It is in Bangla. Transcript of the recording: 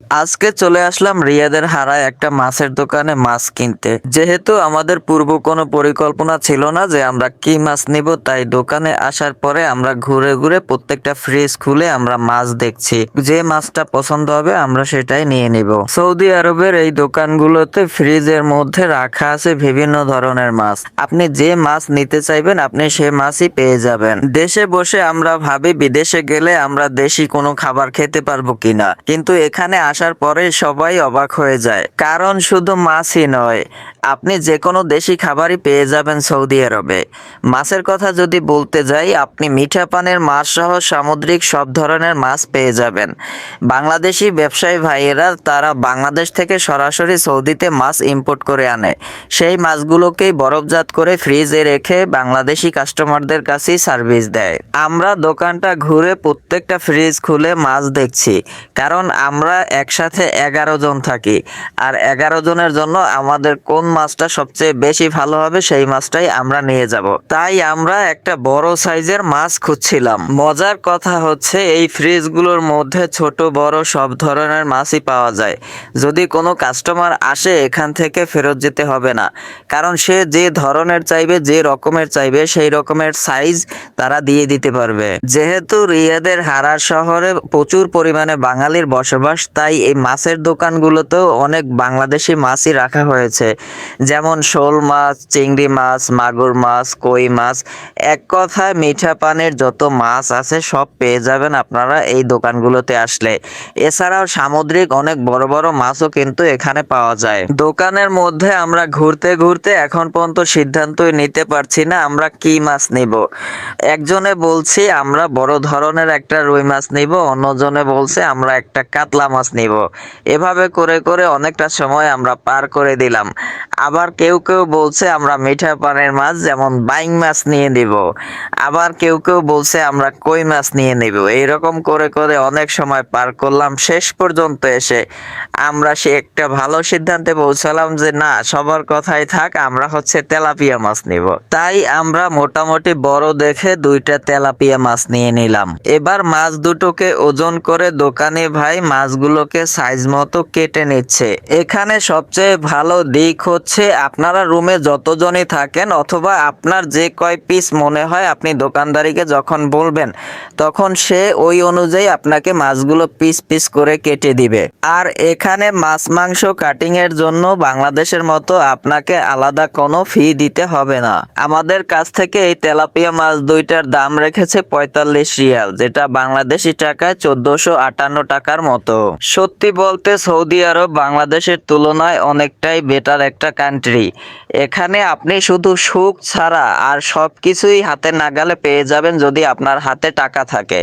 আজকে চলে আসলাম রিয়াদের হারায় একটা মাছের দোকানে মাছ কিনতে। যেহেতু আমাদের পূর্ব কোনো পরিকল্পনা ছিল না যে আমরা কি মাছ নিব, তাই দোকানে আসার পরে আমরা ঘুরে ঘুরে প্রত্যেকটা ফ্রিজ খুলে আমরা মাছ দেখছি। যে মাছটা পছন্দ হবে আমরা সেটাই নিয়ে নিব। সৌদি আরবের এই দোকানগুলোতে ফ্রিজের মধ্যে রাখা আছে বিভিন্ন ধরনের মাছ। আপনি যে মাছ নিতে চাইবেন আপনি সে মাছই পেয়ে যাবেন। দেশে বসে আমরা ভাবি বিদেশে গেলে আমরা দেশি কোনো খাবার খেতে পারবো কিনা, কিন্তু এখানে আসার পরে সবাই অবাক হয়ে যায়। কারণ শুধু মাছই নয়, আপনি যে কোনো দেশি খাবারই পেয়ে যাবেন সৌদি আরবে। মাছের কথা যদি বলতে যাই, আপনি মিঠা পানির মাছ সহ সামুদ্রিক সব ধরনের মাছ পেয়ে যাবেন। বাংলাদেশি ব্যবসায়ী ভাইয়েরা তারা বাংলাদেশ থেকে সরাসরি সৌদিতে মাছ ইম্পোর্ট করে আনে। সেই মাছগুলোকেই বরফজাত করে ফ্রিজে রেখে বাংলাদেশি কাস্টমারদের কাছেই সার্ভিস দেয়। আমরা দোকানটা ঘুরে প্রত্যেকটা ফ্রিজ খুলে মাছ দেখছি, কারণ আমরা একসাথে 11 জন থাকি। আর 11 জনের জন্য আমাদের কোন মাছটা সবচেয়ে বেশি ভালো হবে সেই মাছটাই আমরা নিয়ে যাব। তাই আমরা একটা বড় সাইজের মাছ খুঁজছিলাম। মজার কথা হচ্ছে এই ফ্রিজগুলোর মধ্যে ছোট বড় সব ধরনের মাছই পাওয়া যায়। যদি কোনো কাস্টমার আসে এখান থেকে ফেরত যেতে হবে না, কারণ সে যে ধরনের চাইবে যে রকমের চাইবে সেই রকমের সাইজ তারা দিয়ে দিতে পারবে। যেহেতু রিয়াদের হারা শহরে প্রচুর পরিমাণে বাঙালির বসবাস, তাই এই মাছের দোকানগুলোতেও অনেক বাংলাদেশি মাছই রাখা হয়েছে। যেমন শোল মাছ, চিংড়ি মাছ, মাগুর মাছ, কই মাছ, এক কথায় মিঠা পানির যত মাছ আছে সব পেয়ে যাবেন আপনারা এই দোকানগুলোতে আসলে। এছাড়াও সামুদ্রিক অনেক বড় বড় মাছও কিন্তু এখানে পাওয়া যায়। দোকানের মধ্যে আমরা ঘুরতে ঘুরতে এখন পর্যন্ত সিদ্ধান্তই নিতে পারছি না আমরা কি মাছ নিব। একজনে বলছি আমরা বড় ধরনের একটা রুই মাছ নিব, অন্যজনে বলছে আমরা একটা কাতলা মাছ নিব। এভাবে করে করে অনেকটা সময় আমরা পার করে দিলাম। আবার কেউ কেউ বলছে আমরা মিঠা পানির মাছ যেমন বাইং মাছ নিয়ে নিব, আবার কেউ কেউ বলছে আমরা কই মাছ নিয়ে নিব। এইরকম করে করে অনেক সময় পার করলাম। শেষ পর্যন্ত এসে আমরা সে একটা ভালো সিদ্ধান্তে পৌঁছালাম যে না, সবার কথাই থাক, আমরা হচ্ছে তেলাপিয়া মাছ নিব। তাই আমরা মোটামুটি বড় দেখে দুইটা তেলাপিয়া মাছ নিয়ে নিলাম। এবার মাছ দুটোকে ওজন করে দোকানি ভাই মাছগুলোকে সাইজ মতো কেটে নিচ্ছে। এখানে সবচেয়ে ভালো দিক হচ্ছে আপনারা রুমে যতজনই থাকেন অথবা আপনার যে কয় পিস মনে হয় আপনি দোকানদারিকে যখন বলবেন তখন সে ওই অনুযায়ী আপনাকে মাছগুলো পিস পিস করে কেটে দিবে। আর এখানে মাছ মাংস কাটিং এর জন্য বাংলাদেশের মতো আপনাকে আলাদা কোনো ফি দিতে হবে না। আমাদের কাছ থেকে এই তেলাপিয়া মাছ দুইটার দাম রেখেছে 45 রিয়াল, যেটা বাংলাদেশি টাকায় 1458 টাকার মতো। সত্যি বলতে সৌদি আরব বাংলাদেশের তুলনায় অনেকটাই বেটার একটা কান্ট্রি। এখানে আপনি শুধু সুখ ছাড়া আর সবকিছুই হাতে নাগালে পেয়ে যাবেন যদি আপনার হাতে টাকা থাকে।